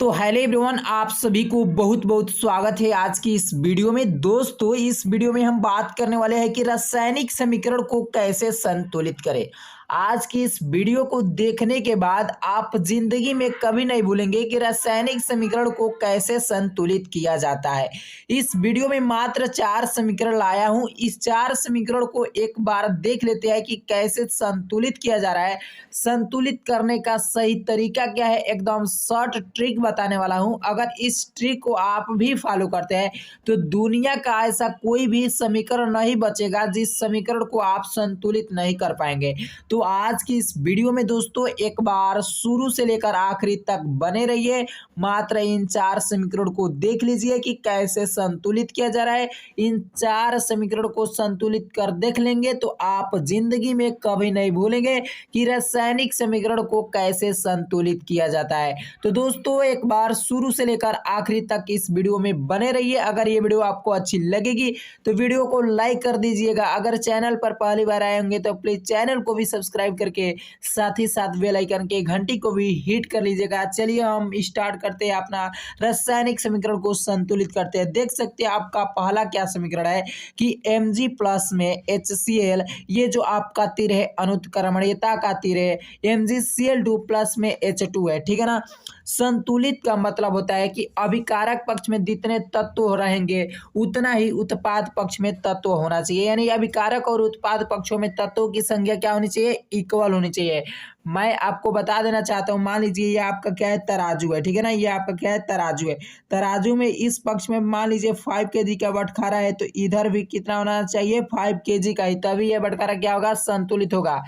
तो hello everyone, आप सभी को बहुत बहुत स्वागत है आज की इस वीडियो में। दोस्तों, इस वीडियो में हम बात करने वाले हैं कि रासायनिक समीकरण को कैसे संतुलित करें। आज की इस वीडियो को देखने के बाद आप जिंदगी में कभी नहीं भूलेंगे कि रासायनिक समीकरण को कैसे संतुलित किया जाता है। इस वीडियो में मात्र 4 समीकरण लाया हूं। इस 4 समीकरण को एक बार देख लेते हैं कि कैसे संतुलित किया जा रहा है। संतुलित करने का सही तरीका क्या है, एकदम शॉर्ट ट्रिक बताने वाला हूं। अगर इस ट्रिक को आप भी फॉलो करते हैं तो दुनिया का ऐसा कोई भी समीकरण नहीं बचेगा जिस समीकरण को आप संतुलित नहीं कर पाएंगे। तो आज की इस वीडियो में दोस्तों एक बार शुरू से लेकर आखिरी तक बने रहिए। मात्र इन 4 समीकरण को देख लीजिए कि कैसे संतुलित किया जा रहा है। इन 4 समीकरण को संतुलित कर देख लेंगे तो आप जिंदगी में कभी नहीं भूलेंगे कि रासायनिक समीकरण को कैसे संतुलित किया जाता है। तो दोस्तों एक बार शुरू से लेकर आखिरी तक इस वीडियो में बने रहिए। अगर ये वीडियो आपको अच्छी लगेगी तो वीडियो को लाइक कर दीजिएगा। अगर चैनल पर पहली बार आए होंगे तो प्लीज चैनल को भी सब्सक्राइब करके साथ ही साथ बेल आइकन के घंटी को भी हिट कर लीजिएगा। चलिए हम स्टार्ट करते हैं, अपना रासायनिक समीकरण को संतुलित करते हैं। देख सकते हैं आपका पहला क्या समीकरण है कि Mg प्लस में HCl, ये जो आपका तीर है अनुत्क्रमणीयता का तीर है, MgCl2 प्लस में H2 है, ठीक है ना। संतुलित का मतलब होता है कि अभिकारक पक्ष में जितने तत्व रहेंगे उतना ही उत्पाद पक्ष में तत्व होना चाहिए। यानी अभिकारक और उत्पाद पक्षों में तत्वों की संख्या क्या होनी चाहिए, इक्वल होनी चाहिए। मैं आपको बता देना चाहता हूँ, मान लीजिए ये आपका क्या है, तराजू है, ठीक है ना। ये आपका क्या है, तराजू है। तराजू में इस पक्ष में मान लीजिए 5 kg का बटखारा है तो इधर भी कितना होना चाहिए, 5 kg का ही, तभी ये बटखारा क्या होगा, संतुलित होगा।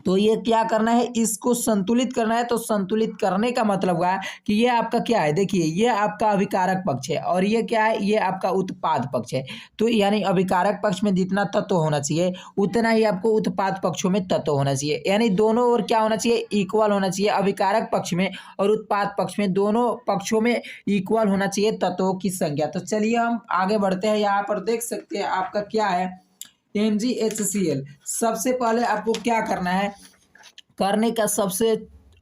तो ये क्या करना है, इसको संतुलित करना है। तो संतुलित करने का मतलब हुआ कि ये आपका क्या है, देखिए ये आपका अभिकारक पक्ष है और ये क्या है, ये आपका उत्पाद पक्ष है। तो यानी अभिकारक पक्ष में जितना तत्व होना चाहिए उतना ही आपको उत्पाद पक्षों में तत्व होना चाहिए। यानी दोनों ओर क्या होना चाहिए, इक्वल होना चाहिए। अभिकारक पक्ष में और उत्पाद पक्ष में दोनों पक्षों में इक्वल होना चाहिए तत्वों की संख्या। तो चलिए हम आगे बढ़ते हैं। यहाँ पर देख सकते हैं आपका क्या है, MgHCl। सबसे पहले आपको क्या करना है, करने का सबसे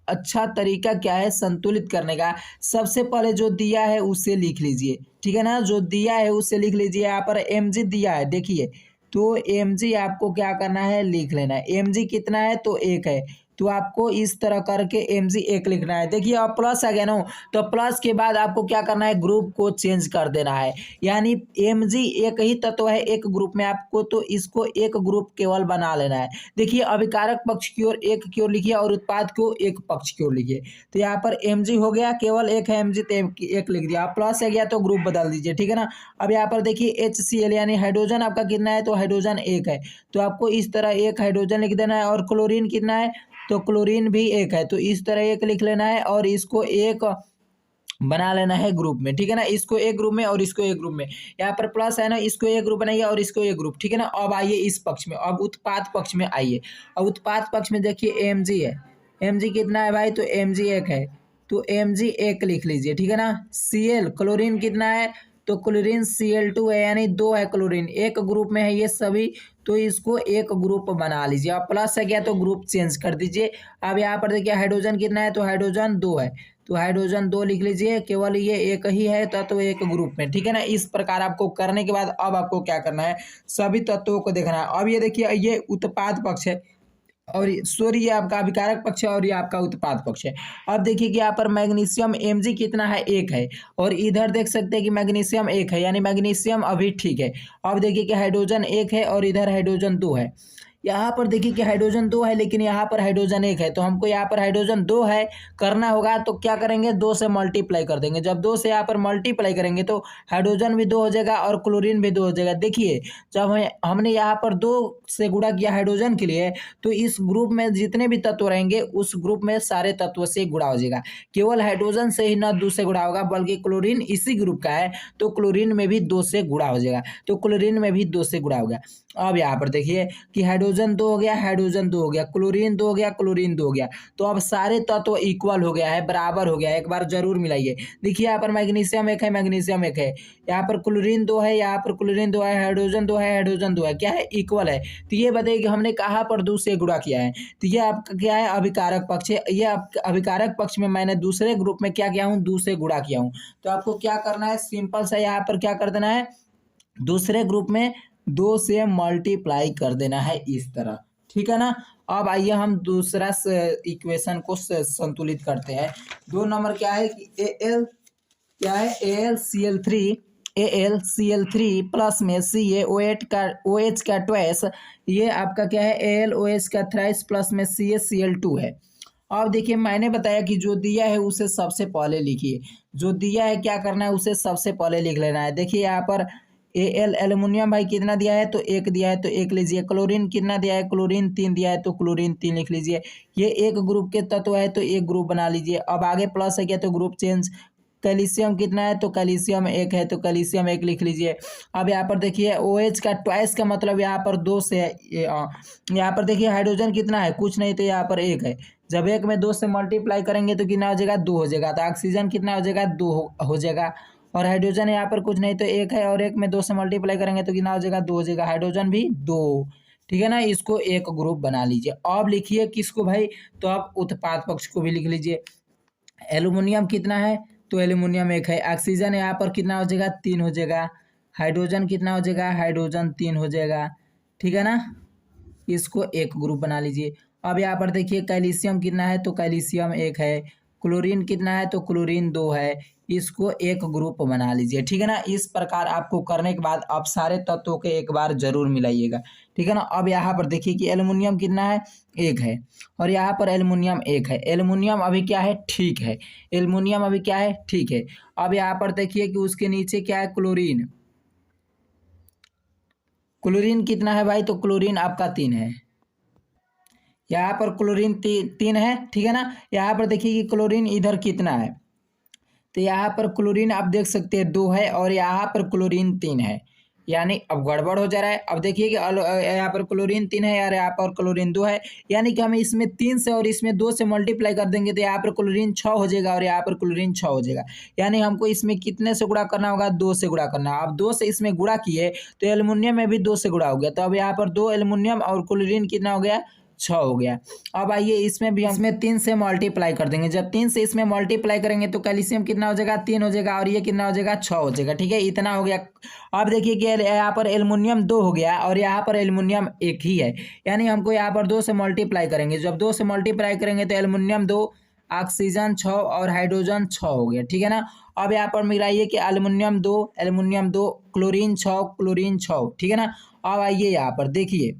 अच्छा तरीका क्या है संतुलित करने का। सबसे पहले जो दिया है उसे लिख लीजिए, ठीक है ना। जो दिया है उसे लिख लीजिए। यहाँ पर Mg दिया है, देखिए। तो Mg आपको क्या करना है, लिख लेना है। Mg कितना है, तो 1 है। तो आपको इस तरह करके Mg 1 लिखना है। देखिए अब प्लस आ गया ना, तो प्लस के बाद आपको क्या करना है, ग्रुप को चेंज कर देना है। यानी Mg एक ही तत्व है एक ग्रुप में आपको, तो इसको एक ग्रुप केवल बना लेना है। देखिए अभिकारक पक्ष की ओर 1 की ओर लिखिए और उत्पाद को एक पक्ष की ओर लिखिए। तो यहाँ पर Mg हो गया, केवल 1 है Mg, तो 1 लिख दिया। प्लस आ गया तो ग्रुप बदल दीजिए, ठीक है ना। अब यहाँ पर देखिए HCl यानी हाइड्रोजन आपका कितना है, तो हाइड्रोजन 1 है। तो आपको इस तरह 1 हाइड्रोजन लिख देना है। और क्लोरीन कितना है, तो क्लोरीन भी 1 है। तो इस तरह 1 लिख लेना है और इसको 1 बना लेना है ग्रुप में, ठीक है ना। इसको एक ग्रुप में और इसको एक ग्रुप में। यहाँ पर प्लस है ना, इसको एक ग्रुप बनाइए और इसको एक ग्रुप, ठीक है ना। अब आइए इस पक्ष में, अब उत्पाद पक्ष में आइए। अब उत्पाद पक्ष में देखिए Mg है। Mg कितना है भाई, तो Mg 1 है। तो Mg 1 लिख लीजिए, ठीक है ना। Cl क्लोरीन कितना है, तो क्लोरीन Cl2 है, यानी 2 है क्लोरीन, एक ग्रुप में है ये सभी। तो इसको एक ग्रुप बना लीजिए। अब प्लस है गया तो ग्रुप चेंज कर दीजिए। अब यहाँ पर देखिए हाइड्रोजन कितना है, तो हाइड्रोजन 2 है। तो हाइड्रोजन 2 लिख लीजिए, केवल ये एक ही है तत्व एक ग्रुप में, ठीक है ना। इस प्रकार आपको करने के बाद अब आपको क्या करना है, सभी तत्वों को देखना है। अब ये देखिए ये उत्पाद पक्ष है और सॉरी ये आपका अभिकारक पक्ष है और ये आपका उत्पाद पक्ष है। अब देखिए कि यहाँ पर मैग्नीशियम Mg कितना है, 1 है। और इधर देख सकते हैं कि मैग्नीशियम 1 है, यानी मैग्नीशियम अभी ठीक है। अब देखिए कि हाइड्रोजन 1 है और इधर हाइड्रोजन 2 है। यहाँ पर देखिए कि हाइड्रोजन 2 है लेकिन यहाँ पर हाइड्रोजन 1 है। तो हमको यहाँ पर हाइड्रोजन 2 है करना होगा, तो क्या करेंगे, 2 से मल्टीप्लाई कर देंगे। जब 2 से यहाँ पर मल्टीप्लाई करेंगे तो हाइड्रोजन भी 2 हो जाएगा और क्लोरीन भी 2 हो जाएगा। देखिए जब हमने यहाँ पर 2 से गुणा किया हाइड्रोजन के लिए, तो इस ग्रुप में जितने भी तत्व रहेंगे उस ग्रुप में सारे तत्व से गुणा हो जाएगा। केवल हाइड्रोजन से ही ना 2 से गुणा होगा, बल्कि क्लोरीन इसी ग्रुप का है तो क्लोरीन में भी 2 से गुणा हो जाएगा। तो क्लोरीन में भी 2 से गुणा हो गया। अब यहाँ पर देखिए कि हाइड्रोजन हाइड्रोजन 2 हो गया, हाइड्रोजन 2 हो गया, क्लोरीन 2 हो गया, क्लोरीन 2 हो गया। तो अब सारे तत्व इक्वल हो गया है, बराबर हो गया है। एक बार जरूर मिलाइए। देखिए यहाँ पर मैग्नीशियम 1 है, मैग्नीशियम 1 है, यहाँ पर क्लोरीन 2 है, यहाँ पर क्लोरीन 2 है, हाइड्रोजन 2 है, हाइड्रोजन 2 है, क्या है, इक्वल है। तो ये बताइए कि हमने कहाँ पर 2 से गुणा किया है। तो ये आपका क्या है, अभिकारक पक्ष है। ये अभिकारक पक्ष में मैंने दूसरे ग्रुप में क्या किया हूँ, 2 से गुणा किया हूँ। तो आपको क्या करना है, सिंपल सा यहाँ पर क्या कर देना है, दूसरे ग्रुप में 2 से मल्टीप्लाई कर देना है, इस तरह। ठीक है ना। अब आइए हम दूसरा इक्वेशन को संतुलित करते हैं। 2 नंबर क्या है कि एल क्या है, AlCl3 प्लस में CaOH का ट्वाइस, ये आपका क्या है, AlOH का थ्राइस प्लस में CaCl2 है। अब देखिए मैंने बताया कि जो दिया है उसे सबसे पहले लिखिए। जो दिया है क्या करना है, उसे सबसे पहले लिख लेना है। देखिए यहाँ पर एल्युमिनियम भाई कितना दिया है, तो 1 दिया है तो 1 लीजिए। क्लोरीन कितना दिया है, क्लोरीन 3 दिया है तो क्लोरीन 3 लिख लीजिए। ये एक ग्रुप के तत्व है तो एक ग्रुप बना लीजिए। अब आगे प्लस है क्या तो ग्रुप चेंज। कैल्शियम कितना है, तो कैल्शियम 1 है तो कैल्शियम 1 लिख लीजिए। अब यहाँ पर देखिए OH का ट्वाइस का मतलब यहाँ पर 2 से है। यहाँ पर देखिए हाइड्रोजन कितना है, कुछ नहीं, तो यहाँ पर 1 है। जब 1 में 2 से मल्टीप्लाई करेंगे तो कितना हो जाएगा, 2 हो जाएगा। तो ऑक्सीजन कितना हो जाएगा, 2 हो जाएगा। और हाइड्रोजन यहाँ पर कुछ नहीं तो 1 है, और 1 में 2 से मल्टीप्लाई करेंगे तो कितना हो जाएगा, 2 हो जाएगा। हाइड्रोजन भी 2। ठीक है ना। इसको एक ग्रुप बना लीजिए। अब लिखिए किसको भाई, तो आप उत्पाद पक्ष को भी लिख लीजिए। एल्युमिनियम कितना है, तो एल्युमिनियम 1 है। ऑक्सीजन यहाँ पर कितना हो जाएगा, 3 हो जाएगा। हाइड्रोजन कितना हो जाएगा, हाइड्रोजन 3 हो जाएगा। ठीक है ना। इसको एक ग्रुप बना लीजिए। अब यहाँ पर देखिए कैल्शियम कितना है, तो कैल्शियम 1 है। क्लोरीन कितना है, तो क्लोरीन 2 है। इसको एक ग्रुप बना लीजिए। ठीक है ना। इस प्रकार आपको करने के बाद आप सारे तत्वों के एक बार जरूर मिलाइएगा। ठीक है ना। अब यहाँ पर देखिए कि एल्युमिनियम कितना है, 1 है, और यहाँ पर एल्युमिनियम 1 है। एल्युमिनियम अभी क्या है, ठीक है। एल्युमिनियम अभी क्या है, ठीक है। अब यहाँ पर देखिए कि उसके नीचे क्या है, क्लोरीन। क्लोरीन कितना है भाई, तो क्लोरीन आपका 3 है। यहाँ पर क्लोरीन 3 है। ठीक है ना। यहाँ पर देखिए कि क्लोरीन इधर कितना है, तो यहाँ पर क्लोरीन आप देख सकते हैं 2 है, और यहाँ पर क्लोरीन 3 है। यानी अब गड़बड़ हो जा रहा है। अब देखिए कि यहाँ पर क्लोरीन 3 है यार, यहाँ पर क्लोरीन 2 है। यानी कि हम इसमें 3 से और इसमें 2 से मल्टीप्लाई कर देंगे तो यहाँ पर क्लोरीन 6 हो जाएगा, और यहाँ पर क्लोरीन 6 हो जाएगा। यानी हमको इसमें कितने से गुणा करना होगा, 2 से गुणा करना है। अब 2 से इसमें गुणा किए तो एल्युमिनियम में भी 2 से गुणा हो गया। तो अब यहाँ पर 2 एल्युमिनियम और क्लोरीन कितना हो गया, 6 हो गया। अब आइए इसमें भी हम इसमें 3 से मल्टीप्लाई कर देंगे। जब 3 से इसमें मल्टीप्लाई करेंगे तो कैल्शियम कितना हो जाएगा, 3 हो जाएगा, और ये कितना हो जाएगा, 6 हो जाएगा। ठीक है, इतना हो गया। अब देखिए कि यहाँ पर एल्युमिनियम 2 हो गया, और यहाँ पर एल्युमिनियम 1 ही है। यानी हमको यहाँ पर 2 से मल्टीप्लाई करेंगे। जब 2 से मल्टीप्लाई करेंगे तो एल्युमिनियम 2, ऑक्सीजन 6 और हाइड्रोजन 6 हो गया। ठीक है ना। अब यहाँ पर मिलाइए कि एल्युमिनियम 2, क्लोरीन 6, क्लोरीन 6। ठीक है ना। अब आइए यहाँ पर देखिए,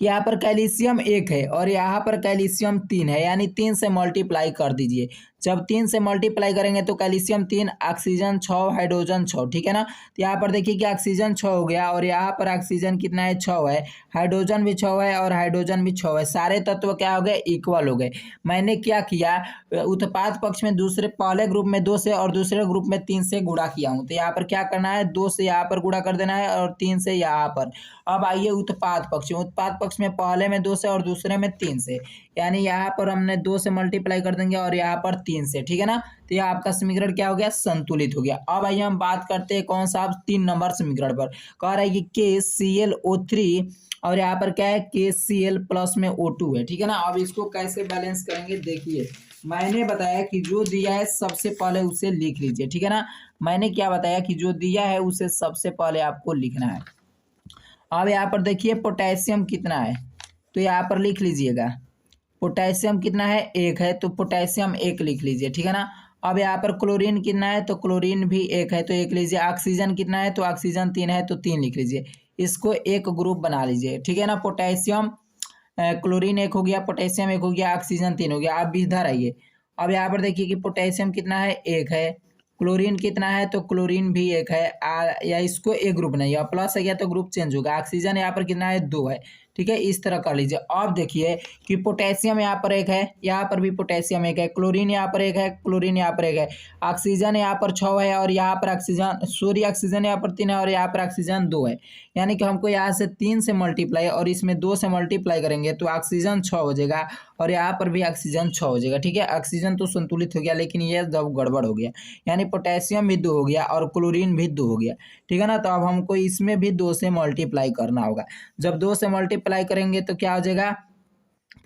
यहाँ पर कैल्शियम 1 है और यहाँ पर कैल्शियम 3 है। यानी 3 से मल्टीप्लाई कर दीजिए। जब 3 से मल्टीप्लाई करेंगे तो कैल्शियम 3, ऑक्सीजन 6, हाइड्रोजन 6। ठीक है ना। तो यहाँ पर देखिए कि ऑक्सीजन 6 हो गया, और यहाँ पर ऑक्सीजन कितना है, 6 है। हाइड्रोजन भी 6 है, और हाइड्रोजन भी 6 है। सारे तत्व क्या हो गए, इक्वल हो गए। मैंने क्या किया, उत्पाद पक्ष में पहले ग्रुप में 2 से और दूसरे ग्रुप में 3 से गुणा किया हूँ। तो यहाँ पर क्या करना है, 2 से यहाँ पर गुणा कर देना है, और 3 से यहाँ पर। अब आइए उत्पाद पक्ष में पहले में 2 से और दूसरे में 3 से। यानी यहाँ पर हमने 2 से मल्टीप्लाई कर देंगे, और यहाँ पर 3 से। ठीक है ना। तो यह आपका समीकरण क्या हो गया, संतुलित हो गया। अब आइए हम बात करते हैं कौन सा, 3 नंबर समीकरण पर। कह रहा है कि KClO3, और यहाँ पर क्या है, KCl प्लस में O2 है। ठीक है ना। अब इसको कैसे बैलेंस करेंगे, देखिए मैंने बताया कि जो दिया है सबसे पहले उसे लिख लीजिए। ठीक है ना। मैंने क्या बताया कि जो दिया है उसे सबसे पहले आपको लिखना है। अब यहाँ पर देखिए पोटेशियम कितना है, तो यहाँ पर लिख लीजिएगा। पोटेशियम कितना है, 1 है, तो पोटेशियम 1 लिख लीजिए। ठीक है ना। अब यहाँ पर क्लोरीन कितना है, तो क्लोरीन भी 1 है, तो 1 लीजिए। ऑक्सीजन कितना है, तो ऑक्सीजन 3 है, तो 3 लिख लीजिए। इसको एक ग्रुप बना लीजिए। ठीक है ना। पोटेशियम क्लोरीन 1 हो गया, पोटेशियम 1 हो गया, ऑक्सीजन 3 हो गया। आप भी इधर आइए। अब यहाँ पर देखिए कि पोटेशियम कितना है, 1 है। क्लोरीन कितना है, तो क्लोरीन भी 1 है। या इसको एक ग्रुप नहीं है, प्लस है गया तो ग्रुप चेंज होगा। ऑक्सीजन यहाँ पर कितना है, 2 है। ठीक है, इस तरह कर लीजिए। अब देखिए कि पोटेशियम यहाँ पर एक है, यहाँ पर भी पोटेशियम एक है, क्लोरीन यहाँ पर एक है, क्लोरीन यहाँ पर एक है, ऑक्सीजन यहाँ पर 6 है और यहाँ पर ऑक्सीजन यहाँ पर 3 है और यहाँ पर ऑक्सीजन 2 है। यानी कि हमको यहाँ से 3 से मल्टीप्लाई और इसमें 2 से मल्टीप्लाई करेंगे तो ऑक्सीजन 6 हो जाएगा और यहाँ पर भी ऑक्सीजन 6 हो जाएगा। ठीक है, ऑक्सीजन तो संतुलित हो गया, लेकिन ये जब गड़बड़ हो गया, यानी पोटेशियम भी 2 हो गया और क्लोरीन भी 2 हो गया। ठीक है ना, तो अब हमको इसमें भी 2 से मल्टीप्लाई करना होगा। जब 2 से मल्टीप्लाई करेंगे तो क्या हो जाएगा,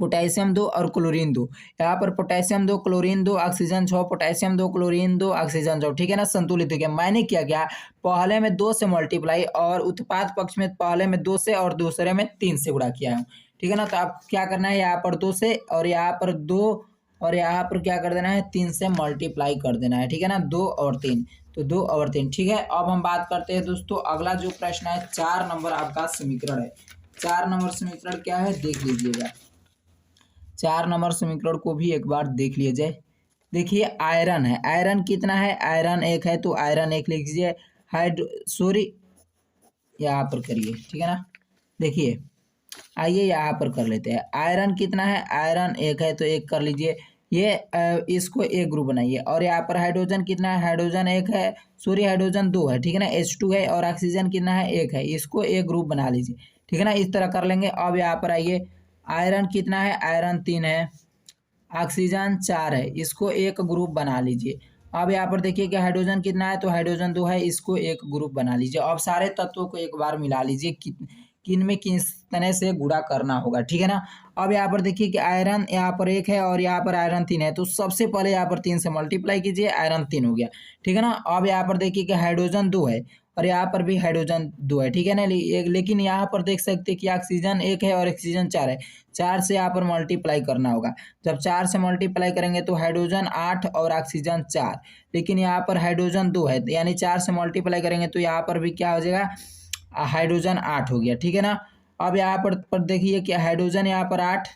पोटेशियम 2 और क्लोरीन 2। यहाँ पर potassium 2 chlorine 2 oxygen 6, potassium 2 chlorine 2 oxygen 6। ठीक है ना, संतुलित हो गया। मैंने क्या किया, पहले में 2 से मल्टीप्लाई और उत्पाद पक्ष में पहले में 2 से और दूसरे में 3 से गुणा किया है। ठीक है ना, तो अब क्या करना है, यहाँ पर 2 से और यहाँ पर 2 और यहाँ पर क्या कर देना है, 3 से मल्टीप्लाई कर देना है। ठीक है ना, 2 और 3, तो 2 और 3। ठीक है, अब हम बात करते हैं दोस्तों, अगला जो प्रश्न है 4 नंबर आपका समीकरण है। 4 नंबर समीकरण क्या है, देख लीजिएगा। 4 नंबर समीकरण को भी एक बार देख लीजिए। देखिए आयरन है, आयरन कितना है, आयरन 1 है, तो आयरन 1 लिख लीजिए। यहाँ पर करिए। ठीक है ना, देखिए आइए यहाँ पर कर लेते हैं। आयरन कितना है, आयरन 1 है, तो 1 कर लीजिए। ये इसको एक ग्रुप बनाइए। और यहाँ पर हाइड्रोजन कितना है, हाइड्रोजन 1 है, हाइड्रोजन 2 है। ठीक है ना, H2 है और ऑक्सीजन कितना है, 1 है, इसको एक ग्रुप बना लीजिए। ठीक है ना, इस तरह कर लेंगे। अब यहाँ पर आइए, आयरन कितना है, आयरन 3 है, ऑक्सीजन 4 है, इसको एक ग्रुप बना लीजिए। अब यहाँ पर देखिए कि हाइड्रोजन कितना है, तो हाइड्रोजन 2 है, इसको एक ग्रुप बना लीजिए। अब सारे तत्वों को एक बार मिला लीजिए किन में किस तरह से गुणा करना होगा। ठीक है ना, अब यहाँ पर देखिए कि आयरन यहाँ पर 1 है और यहाँ पर आयरन 3 है, तो सबसे पहले यहाँ पर 3 से मल्टीप्लाई कीजिए, आयरन 3 हो गया। ठीक है ना, अब यहाँ पर देखिए कि हाइड्रोजन 2 है और यहाँ पर भी हाइड्रोजन 2 है। ठीक है ना, लेकिन यहाँ पर देख सकते हैं कि ऑक्सीजन 1 है और ऑक्सीजन 4 है, 4 से यहाँ पर मल्टीप्लाई करना होगा। जब 4 से मल्टीप्लाई करेंगे तो हाइड्रोजन 8 और ऑक्सीजन 4, लेकिन यहाँ पर हाइड्रोजन 2 है, यानी 4 से मल्टीप्लाई करेंगे तो यहाँ पर भी क्या हो जाएगा, हाइड्रोजन 8 हो गया। ठीक है ना, अब यहाँ पर देखिए कि हाइड्रोजन यहाँ पर 8,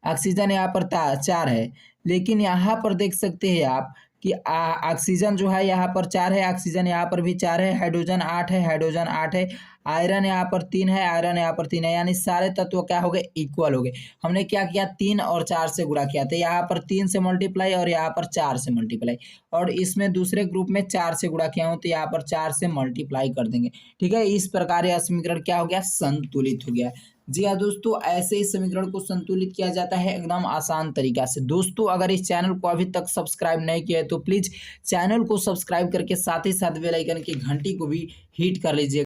ऑक्सीजन यहाँ पर 4 है, लेकिन यहाँ पर देख सकते हैं आप कि ऑक्सीजन जो है यहाँ पर 4 है, ऑक्सीजन यहाँ पर भी 4 है, हाइड्रोजन 8 है, हाइड्रोजन 8 है, आयरन यहाँ पर 3 है, आयरन यहाँ पर 3 है, यानी सारे तत्व क्या हो गए, इक्वल हो गए। हमने क्या किया, 3 और 4 से गुणा किया था, यहाँ पर 3 से मल्टीप्लाई और यहाँ पर 4 से मल्टीप्लाई, और इसमें दूसरे ग्रुप में 4 से गुणा किया हूँ तो यहाँ पर 4 से मल्टीप्लाई कर देंगे। ठीक है, इस प्रकार यह समीकरण क्या हो गया, संतुलित हो गया। जी हाँ दोस्तों, ऐसे ही समीकरण को संतुलित किया जाता है एकदम आसान तरीका से। दोस्तों अगर इस चैनल को अभी तक सब्सक्राइब नहीं किया है तो प्लीज़ चैनल को सब्सक्राइब करके साथ ही साथ बेल आइकन की घंटी को भी हिट कर लीजिए।